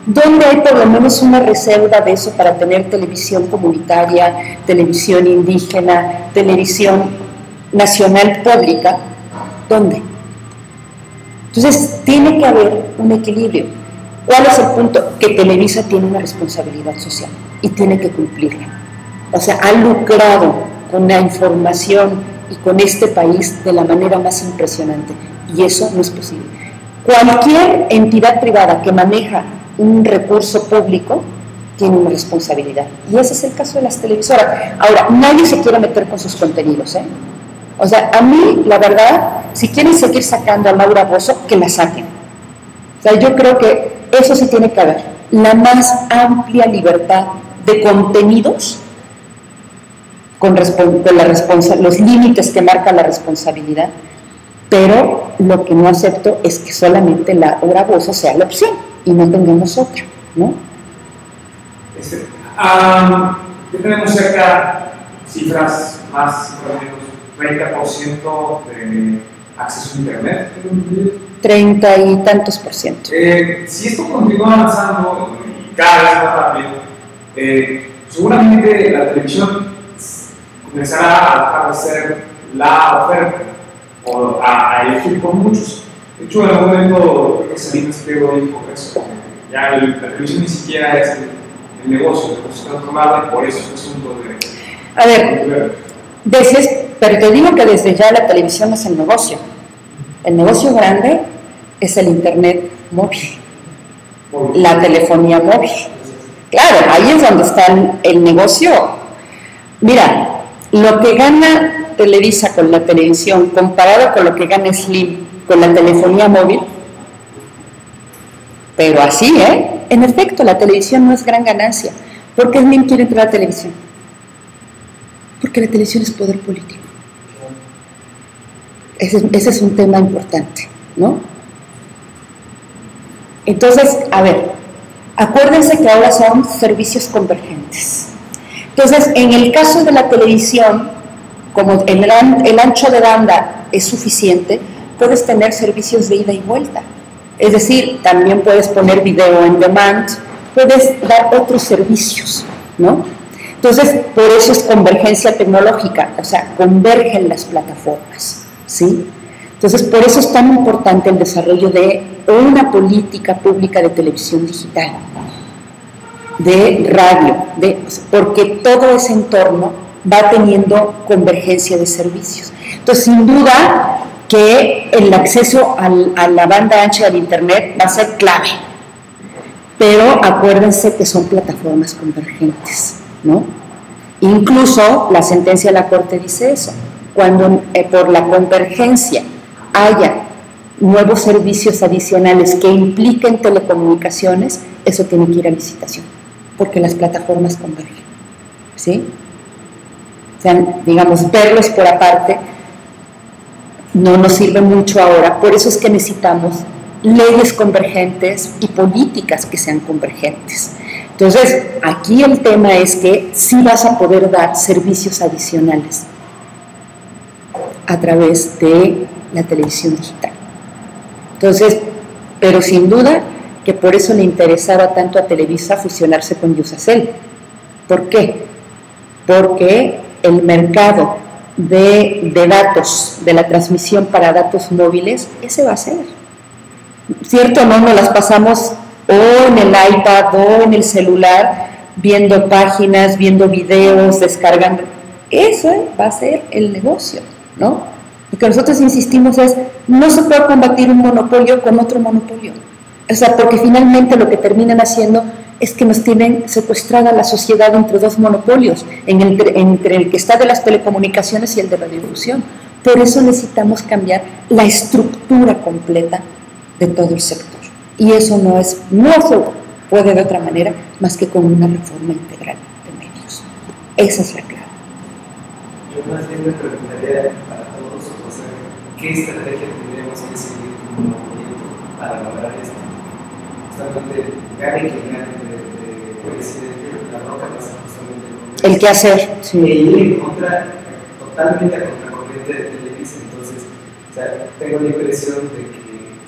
¿Dónde hay por lo menos una reserva de eso para tener televisión comunitaria, televisión indígena, televisión nacional pública? ¿Dónde? Entonces, tiene que haber un equilibrio. ¿Cuál es el punto? Que Televisa tiene una responsabilidad social y tiene que cumplirla. O sea, ha lucrado con la información y con este país de la manera más impresionante, y eso no es posible. Cualquier entidad privada que maneja un recurso público tiene una responsabilidad, y ese es el caso de las televisoras. Ahora, nadie se quiere meter con sus contenidos, ¿eh? O sea, a mí, la verdad, si quieren seguir sacando a Laura Bozzo, que la saquen. O sea, yo creo que eso sí tiene que haber, la más amplia libertad de contenidos con los límites que marca la responsabilidad, pero lo que no acepto es que solamente Laura Bozzo sea la opción y no tengamos otra, ¿no? Ya tenemos cerca cifras más o menos 30% de acceso a internet. 30 y tantos por ciento. Si esto continúa avanzando y cada vez más rápido, seguramente la televisión comenzará a dejar de ser la oferta o a elegir por muchos. De hecho, en algún momento creo que Salinas Pliego dijo eso, ya la televisión ni siquiera es el negocio está tomado y por eso es asunto de... A ver, pero te digo que desde ya la televisión es el negocio. El negocio grande es el internet móvil, la telefonía móvil. Claro, ahí es donde está el negocio. Mira, lo que gana Televisa con la televisión comparado con lo que gana Slim con la telefonía móvil, pero así, en efecto, la televisión no es gran ganancia. ¿Por qué Slim quiere entrar a la televisión? Porque la televisión es poder político. Ese es un tema importante, ¿no? Entonces, a ver, acuérdense que ahora son servicios convergentes. Entonces, en el caso de la televisión, como el ancho de banda es suficiente, puedes tener servicios de ida y vuelta. Es decir, también puedes poner video on demand, puedes dar otros servicios, ¿no? Entonces, por eso es convergencia tecnológica, o sea, convergen las plataformas, ¿sí? Entonces, por eso es tan importante el desarrollo de una política pública de televisión digital, de radio, porque todo ese entorno va teniendo convergencia de servicios. Entonces, sin duda que el acceso a la banda ancha del Internet va a ser clave, pero acuérdense que son plataformas convergentes, ¿no? Incluso la sentencia de la Corte dice eso, cuando por la convergencia haya nuevos servicios adicionales que impliquen telecomunicaciones, eso tiene que ir a licitación, porque las plataformas convergen, ¿sí? O sea, digamos, verlos por aparte no nos sirve mucho ahora, por eso es que necesitamos leyes convergentes y políticas que sean convergentes. Entonces, aquí el tema es que sí vas a poder dar servicios adicionales a través de la televisión digital. Entonces, pero sin duda que por eso le interesaba tanto a Televisa fusionarse con Iusacell. ¿Por qué? Porque el mercado de datos, de la transmisión para datos móviles, ese va a ser. ¿Cierto o no? Nos las pasamos o en el iPad o en el celular viendo páginas, viendo videos, descargando. Eso va a ser el negocio, ¿no? Lo que nosotros insistimos es, no se puede combatir un monopolio con otro monopolio. O sea, porque finalmente lo que terminan haciendo es que nos tienen secuestrada la sociedad entre dos monopolios, entre el que está de las telecomunicaciones y el de radiodifusión. Por eso necesitamos cambiar la estructura completa de todo el sector. Y eso no se puede de otra manera más que con una reforma integral de medios. Esa es la clave. Yo más bien me preguntaría para todos nosotros, ¿qué estrategia tendríamos que seguir como movimiento para lograr esto? Justamente, gane quien gane de presidente, la Roca pasa justamente el qué hacer, sí. E ir en contra, totalmente a contracorriente de Televisa. Entonces, o sea, tengo la impresión de que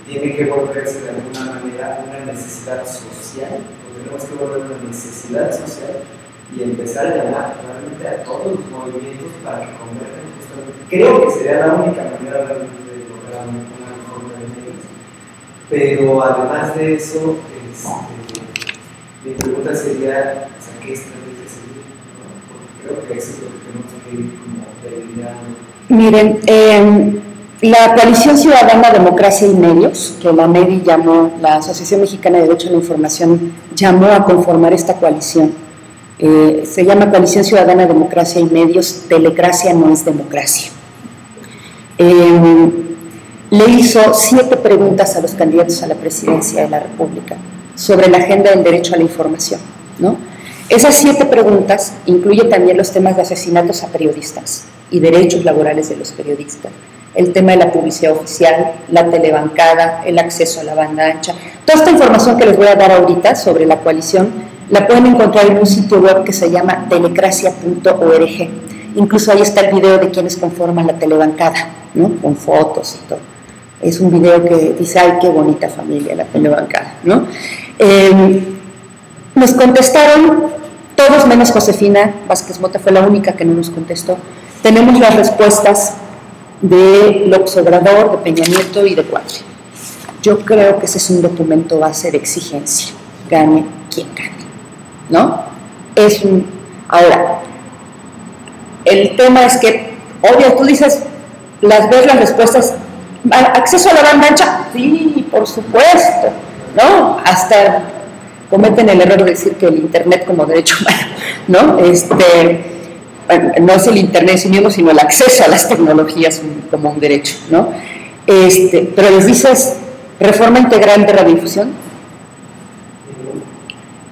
tiene que volverse de alguna manera una necesidad social, o tenemos que volver una necesidad social y empezar a llamar realmente a todos los movimientos para que converjan justamente. Creo que sería la única manera realmente de lograr una reforma de medios, pero además de eso, mi pregunta sería, o sea, ¿qué estrategia seguir? ¿No? Porque creo que eso es lo que tenemos que ir como delineando. Miren, la Coalición Ciudadana, Democracia y Medios, que la MEDI llamó, la Asociación Mexicana de Derecho a la Información, llamó a conformar esta coalición. Se llama Coalición Ciudadana, Democracia y Medios, Telecracia no es democracia. Le hizo 7 preguntas a los candidatos a la presidencia de la República sobre la agenda del derecho a la información, ¿no? Esas 7 preguntas incluyen también los temas de asesinatos a periodistas y derechos laborales de los periodistas, el tema de la publicidad oficial, la telebancada, el acceso a la banda ancha. Toda esta información que les voy a dar ahorita sobre la coalición la pueden encontrar en un sitio web que se llama telecracia.org. Incluso ahí está el video de quienes conforman la telebancada, ¿no? Con fotos y todo. Es un video que dice, ay, qué bonita familia la telebancada, ¿no? Nos contestaron todos menos Josefina Vázquez Mota, fue la única que no nos contestó. Tenemos las respuestas de López Obrador, de Peña Nieto y de Cuadri. Yo creo que ese es un documento base de exigencia, gane quien gane, ¿no? Ahora, el tema es que, obvio, tú dices, ves las respuestas, acceso a la banda ancha, sí, por supuesto, ¿no? Hasta cometen el error de decir que el internet como derecho humano, ¿no? No es el internet mismo, sino el acceso a las tecnologías como un derecho, ¿no? Pero les dices, reforma integral de radiodifusión,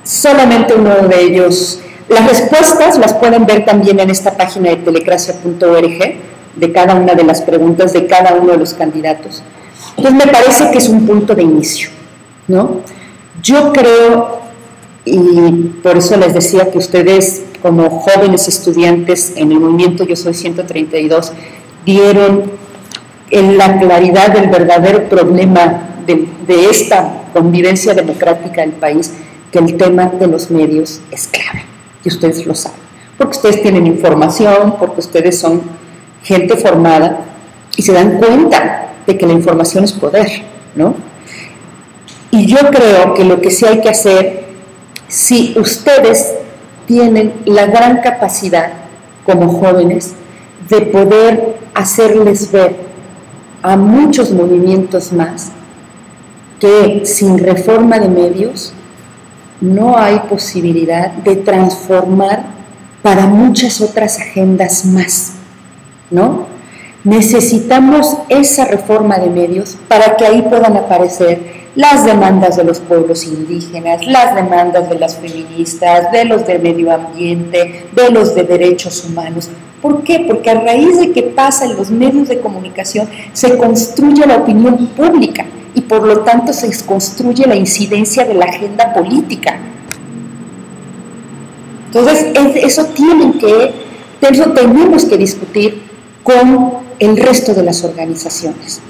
solamente uno de ellos. Las respuestas las pueden ver también en esta página de telecracia.org, de cada una de las preguntas de cada uno de los candidatos. Entonces me parece que es un punto de inicio, ¿no? Yo creo, y por eso les decía que ustedes como jóvenes estudiantes en el movimiento Yo Soy 132 vieron en la claridad del verdadero problema de esta convivencia democrática del país, que el tema de los medios es clave, y ustedes lo saben, porque ustedes tienen información, porque ustedes son gente formada y se dan cuenta de que la información es poder, ¿no? Y yo creo que lo que sí hay que hacer, si ustedes tienen la gran capacidad como jóvenes de poder hacerles ver a muchos movimientos más que sin reforma de medios no hay posibilidad de transformar para muchas otras agendas más, ¿no? Necesitamos esa reforma de medios para que ahí puedan aparecer las demandas de los pueblos indígenas, las demandas de las feministas, de los de medio ambiente, de los de derechos humanos. ¿Por qué? Porque a raíz de que pasa en los medios de comunicación se construye la opinión pública y por lo tanto se construye la incidencia de la agenda política. Entonces, eso tenemos que discutir con el resto de las organizaciones.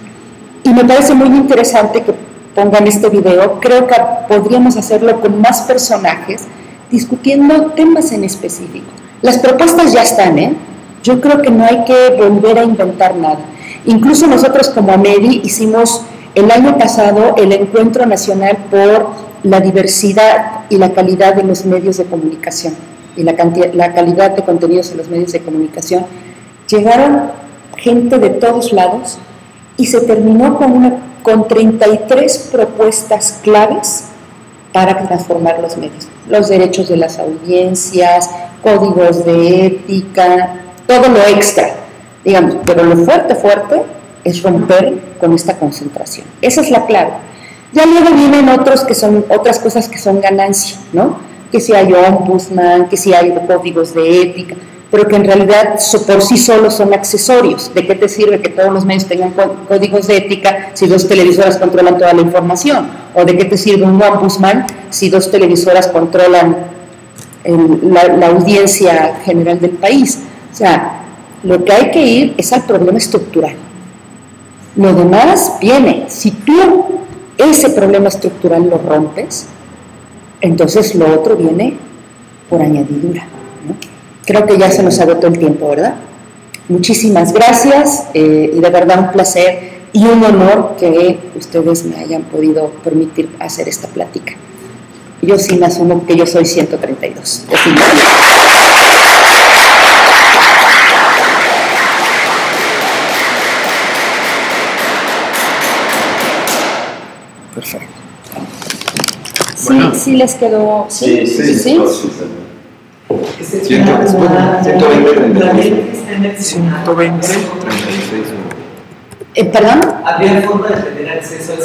Y me parece muy interesante que pongan este video. Creo que podríamos hacerlo con más personajes, discutiendo temas en específico. Las propuestas ya están, ¿eh? Yo creo que no hay que volver a inventar nada. Incluso nosotros como AMEDI hicimos el año pasado el Encuentro Nacional por la Diversidad y la Calidad de los Medios de Comunicación y la calidad de contenidos en los medios de comunicación. Llegaron gente de todos lados y se terminó con 33 propuestas claves para transformar los medios. Los derechos de las audiencias, códigos de ética, todo lo extra, digamos, pero lo fuerte es romper con esta concentración. Esa es la clave. Ya luego vienen otras cosas que son ganancia, ¿no? Que si hay ombudsman, que si hay códigos de ética, pero que en realidad por sí solos son accesorios. ¿De qué te sirve que todos los medios tengan códigos de ética si 2 televisoras controlan toda la información? ¿O de qué te sirve un ombudsman si 2 televisoras controlan la audiencia general del país? O sea, lo que hay que ir es al problema estructural. Lo demás viene. Si tú ese problema estructural lo rompes, entonces lo otro viene por añadidura, ¿no? Creo que ya se nos agotó el tiempo, ¿verdad? Muchísimas gracias y de verdad un placer y un honor que ustedes me hayan podido permitir hacer esta plática. Yo sí me asumo que yo soy 132. Perfecto. Bueno. Sí les quedó. Sí. 120, 36. ¿Perdón? ¿Habría forma de tener acceso a